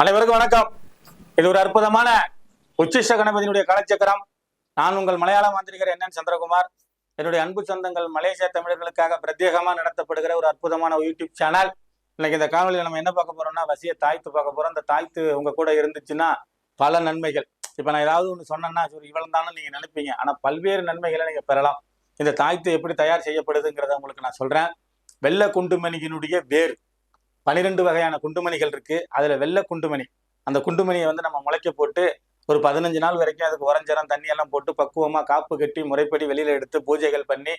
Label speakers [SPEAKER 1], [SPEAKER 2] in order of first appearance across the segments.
[SPEAKER 1] அனைவருக்கும் வணக்கம். இது ஒரு அற்புதமான உச்சிஷ்ட கணபதியினுடைய கலைச்சக்கரம். நான் உங்கள் மலையாள மாந்திரிகர் NN சந்திரகுமார். என்னுடைய அன்பு சொந்தங்கள் மலேசியா தமிழர்களுக்காக பிரத்யேகமா நடத்தப்படுகிற ஒரு அற்புதமான யூடியூப் சேனல். இன்னைக்கு இந்த காணொலியில் நம்ம என்ன பார்க்க போறோம்னா, வசிய தாய்த்து பார்க்க போறோம். அந்த தாய்த்து உங்க கூட இருந்துச்சுன்னா பல நன்மைகள். இப்ப நான் ஏதாவது ஒன்று சொன்னேன்னா இவ்வளவு தானே நீங்க நினைப்பீங்க. ஆனா பல்வேறு நன்மைகளை நீங்க பெறலாம். இந்த தாய்த்து எப்படி தயார் செய்யப்படுதுங்கிறத உங்களுக்கு நான் சொல்றேன். வெள்ளை குண்டுமணியினுடைய வேர் 12 வகையான குண்டுமணிகள் இருக்கு. அதுல வெள்ளை குண்டுமணி, அந்த குண்டுமணியை நம்ம முளைக்க போட்டு ஒரு 15 நாள் வரைக்கும் அதுக்கு உரஞ்சரம் தண்ணி எல்லாம் போட்டு பக்குவமா காப்பு கட்டி முறைப்படி வெளியில எடுத்து பூஜைகள் பண்ணி,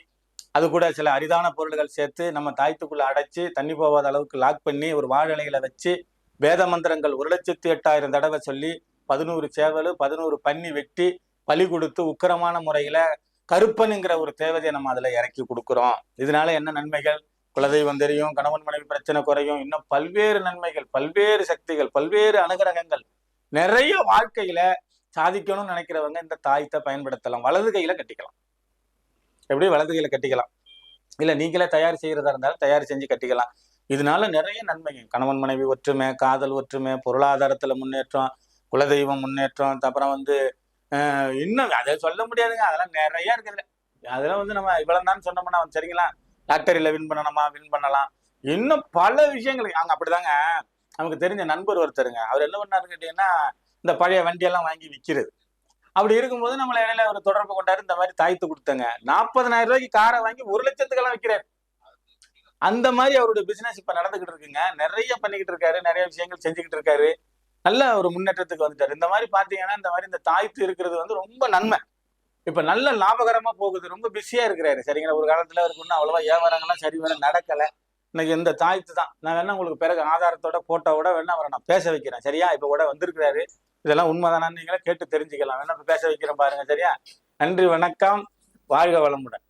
[SPEAKER 1] அது கூட சில அரிதான பொருள்கள் சேர்த்து நம்ம தாய்த்துக்குள்ள அடைச்சு தண்ணி போகாத அளவுக்கு லாக் பண்ணி ஒரு வாழலையில வச்சு வேத மந்திரங்கள் 1,08,000 தடவை சொல்லி 11 சேவல் 11 பன்னி வெட்டி பலி கொடுத்து உக்கிரமான முறையில கருப்பனுங்கிற ஒரு தேவதையை நம்ம அதுல இறக்கி கொடுக்குறோம். இதனால என்ன நன்மைகள்? குலதெய்வம் தெரியும், கணவன் மனைவி பிரச்சனை குறையும், இன்னும் பல்வேறு நன்மைகள், பல்வேறு சக்திகள், பல்வேறு அனுகிரகங்கள் நிறைய வாழ்க்கையில சாதிக்கணும்னு நினைக்கிறவங்க இந்த தாயத்தை பயன்படுத்தலாம். வலது கையில கட்டிக்கலாம். எப்படி வலது கையில கட்டிக்கலாம், இல்ல நீங்களே தயார் செய்யறதா இருந்தாலும் தயார் செஞ்சு கட்டிக்கலாம். இதனால நிறைய நன்மைகள், கணவன் மனைவி ஒற்றுமை, காதல் ஒற்றுமை, பொருளாதாரத்துல முன்னேற்றம், குலதெய்வம் முன்னேற்றம், அப்புறம் இன்னும் அதை சொல்ல முடியாதுங்க. அதெல்லாம் நிறைய இருக்குது. அதெல்லாம் நம்ம இவ்வளவு தான் சொன்னோம்னா சரிங்களா, டாக்டரில் வின் பண்ணலாம். இன்னும் பல விஷயங்கள் அங்க அப்படிதாங்க. நமக்கு தெரிஞ்ச நண்பர் ஒருத்தருங்க, அவர் என்ன பண்ணாருன்னு கேட்டீங்கன்னா, இந்த பழைய வண்டியெல்லாம் வாங்கி விற்கிறது. அப்படி இருக்கும்போது நம்மள இடையில ஒரு தொடர்பு கொண்டாரு. இந்த மாதிரி தாய்த்து கொடுத்தங்க 40,000 ரூபாய்க்கு காரை வாங்கி 1,00,000த்துக்கெல்லாம் விற்கிறாரு. அந்த மாதிரி அவருடைய பிசினஸ் இப்ப நடந்துகிட்டு இருக்குங்க. நிறைய பண்ணிக்கிட்டு இருக்காரு, நிறைய விஷயங்கள் செஞ்சுக்கிட்டு இருக்காரு. நல்ல ஒரு முன்னேற்றத்துக்கு வந்துட்டாரு. இந்த மாதிரி பாத்தீங்கன்னா இந்த தாய்த்து இருக்கிறது ரொம்ப நன்மை. இப்ப நல்ல லாபகரமா போகுது. ரொம்ப பிஸியா இருக்கிறாரு சரிங்களா. ஒரு காலத்துல அவருக்கு ஒன்றும் அவ்வளவா வியாபாரங்கள்லாம் சரி வேலை நடக்கல. இன்னைக்கு இந்த தாய்த்து தான். நான் வேணா உங்களுக்கு பிறகு ஆதாரத்தோட போட்டோவோட வேணா அவரை நான் பேச வைக்கிறேன் சரியா. இப்ப கூட வந்திருக்கிறாரு. இதெல்லாம் உண்மைதானு நீங்களே கேட்டு தெரிஞ்சுக்கலாம். வேணா பேச வைக்கிறேன் பாருங்க சரியா. நன்றி, வணக்கம், வாழ்க வளமுடன்.